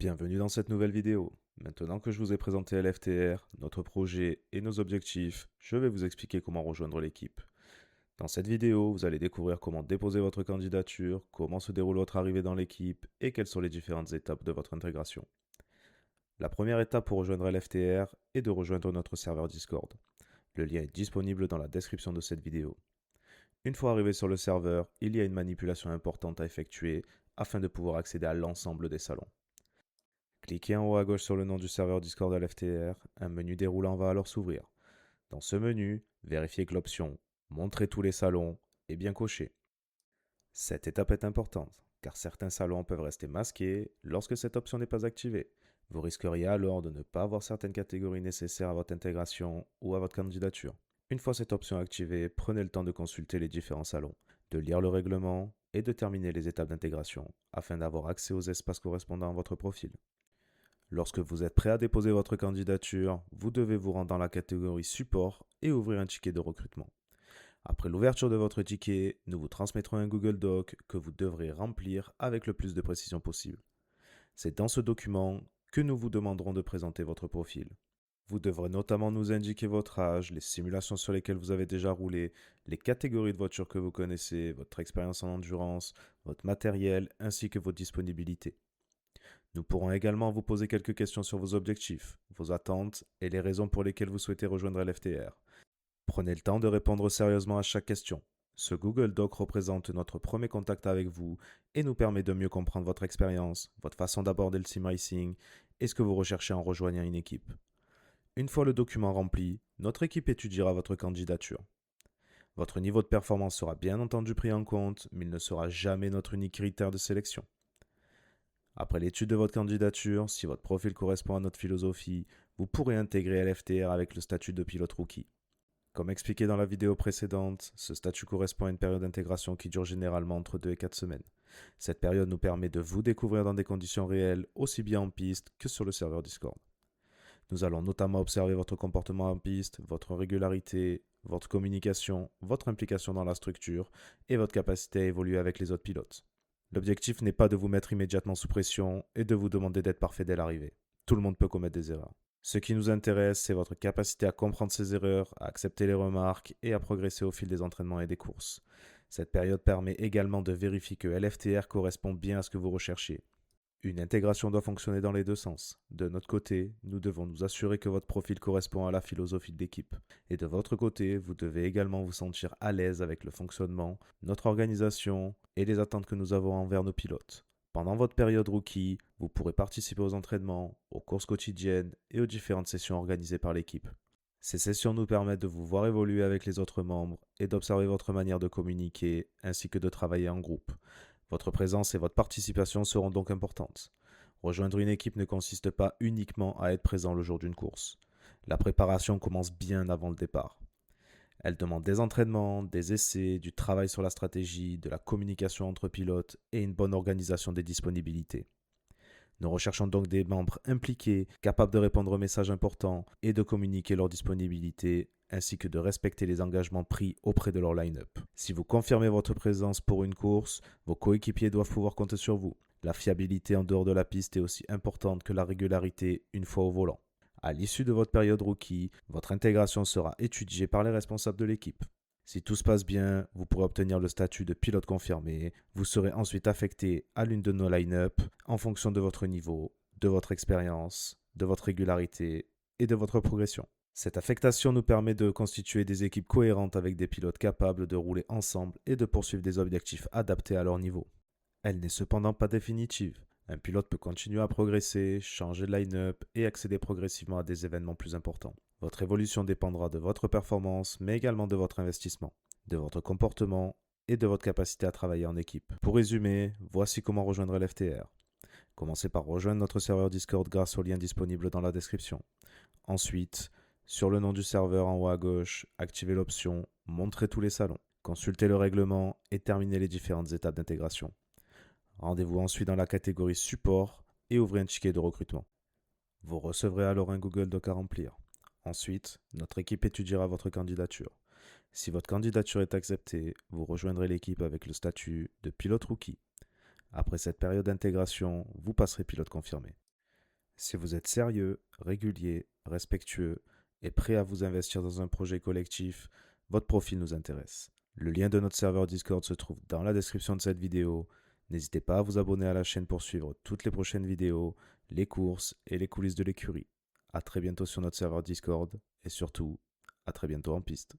Bienvenue dans cette nouvelle vidéo. Maintenant que je vous ai présenté LFTR, notre projet et nos objectifs, je vais vous expliquer comment rejoindre l'équipe. Dans cette vidéo, vous allez découvrir comment déposer votre candidature, comment se déroule votre arrivée dans l'équipe et quelles sont les différentes étapes de votre intégration. La première étape pour rejoindre LFTR est de rejoindre notre serveur Discord. Le lien est disponible dans la description de cette vidéo. Une fois arrivé sur le serveur, il y a une manipulation importante à effectuer afin de pouvoir accéder à l'ensemble des salons. Cliquez en haut à gauche sur le nom du serveur Discord LFTR, un menu déroulant va alors s'ouvrir. Dans ce menu, vérifiez que l'option Montrer tous les salons est bien cochée. Cette étape est importante, car certains salons peuvent rester masqués lorsque cette option n'est pas activée. Vous risqueriez alors de ne pas avoir certaines catégories nécessaires à votre intégration ou à votre candidature. Une fois cette option activée, prenez le temps de consulter les différents salons, de lire le règlement et de terminer les étapes d'intégration afin d'avoir accès aux espaces correspondant à votre profil. Lorsque vous êtes prêt à déposer votre candidature, vous devez vous rendre dans la catégorie support et ouvrir un ticket de recrutement. Après l'ouverture de votre ticket, nous vous transmettrons un Google Doc que vous devrez remplir avec le plus de précision possible. C'est dans ce document que nous vous demanderons de présenter votre profil. Vous devrez notamment nous indiquer votre âge, les simulations sur lesquelles vous avez déjà roulé, les catégories de voitures que vous connaissez, votre expérience en endurance, votre matériel ainsi que vos disponibilités. Nous pourrons également vous poser quelques questions sur vos objectifs, vos attentes et les raisons pour lesquelles vous souhaitez rejoindre LFTR. Prenez le temps de répondre sérieusement à chaque question. Ce Google Doc représente notre premier contact avec vous et nous permet de mieux comprendre votre expérience, votre façon d'aborder le sim racing et ce que vous recherchez en rejoignant une équipe. Une fois le document rempli, notre équipe étudiera votre candidature. Votre niveau de performance sera bien entendu pris en compte, mais il ne sera jamais notre unique critère de sélection. Après l'étude de votre candidature, si votre profil correspond à notre philosophie, vous pourrez intégrer LFTR avec le statut de pilote rookie. Comme expliqué dans la vidéo précédente, ce statut correspond à une période d'intégration qui dure généralement entre 2 et 4 semaines. Cette période nous permet de vous découvrir dans des conditions réelles, aussi bien en piste que sur le serveur Discord. Nous allons notamment observer votre comportement en piste, votre régularité, votre communication, votre implication dans la structure et votre capacité à évoluer avec les autres pilotes. L'objectif n'est pas de vous mettre immédiatement sous pression et de vous demander d'être parfait dès l'arrivée. Tout le monde peut commettre des erreurs. Ce qui nous intéresse, c'est votre capacité à comprendre ces erreurs, à accepter les remarques et à progresser au fil des entraînements et des courses. Cette période permet également de vérifier que LFTR correspond bien à ce que vous recherchez. Une intégration doit fonctionner dans les deux sens. De notre côté, nous devons nous assurer que votre profil correspond à la philosophie de l'équipe. Et de votre côté, vous devez également vous sentir à l'aise avec le fonctionnement, notre organisation et les attentes que nous avons envers nos pilotes. Pendant votre période rookie, vous pourrez participer aux entraînements, aux courses quotidiennes et aux différentes sessions organisées par l'équipe. Ces sessions nous permettent de vous voir évoluer avec les autres membres et d'observer votre manière de communiquer ainsi que de travailler en groupe. Votre présence et votre participation seront donc importantes. Rejoindre une équipe ne consiste pas uniquement à être présent le jour d'une course. La préparation commence bien avant le départ. Elle demande des entraînements, des essais, du travail sur la stratégie, de la communication entre pilotes et une bonne organisation des disponibilités. Nous recherchons donc des membres impliqués, capables de répondre aux messages importants et de communiquer leur disponibilité, ainsi que de respecter les engagements pris auprès de leur line-up. Si vous confirmez votre présence pour une course, vos coéquipiers doivent pouvoir compter sur vous. La fiabilité en dehors de la piste est aussi importante que la régularité une fois au volant. À l'issue de votre période rookie, votre intégration sera étudiée par les responsables de l'équipe. Si tout se passe bien, vous pourrez obtenir le statut de pilote confirmé. Vous serez ensuite affecté à l'une de nos line-up en fonction de votre niveau, de votre expérience, de votre régularité et de votre progression. Cette affectation nous permet de constituer des équipes cohérentes avec des pilotes capables de rouler ensemble et de poursuivre des objectifs adaptés à leur niveau. Elle n'est cependant pas définitive. Un pilote peut continuer à progresser, changer de line-up et accéder progressivement à des événements plus importants. Votre évolution dépendra de votre performance, mais également de votre investissement, de votre comportement et de votre capacité à travailler en équipe. Pour résumer, voici comment rejoindre l'FTR. Commencez par rejoindre notre serveur Discord grâce au lien disponible dans la description. Ensuite, sur le nom du serveur en haut à gauche, activez l'option Montrer tous les salons. Consultez le règlement et terminez les différentes étapes d'intégration. Rendez-vous ensuite dans la catégorie Support et ouvrez un ticket de recrutement. Vous recevrez alors un Google Doc à remplir. Ensuite, notre équipe étudiera votre candidature. Si votre candidature est acceptée, vous rejoindrez l'équipe avec le statut de pilote rookie. Après cette période d'intégration, vous passerez pilote confirmé. Si vous êtes sérieux, régulier, respectueux et prêt à vous investir dans un projet collectif, votre profil nous intéresse. Le lien de notre serveur Discord se trouve dans la description de cette vidéo. N'hésitez pas à vous abonner à la chaîne pour suivre toutes les prochaines vidéos, les courses et les coulisses de l'écurie. A très bientôt sur notre serveur Discord et surtout, à très bientôt en piste.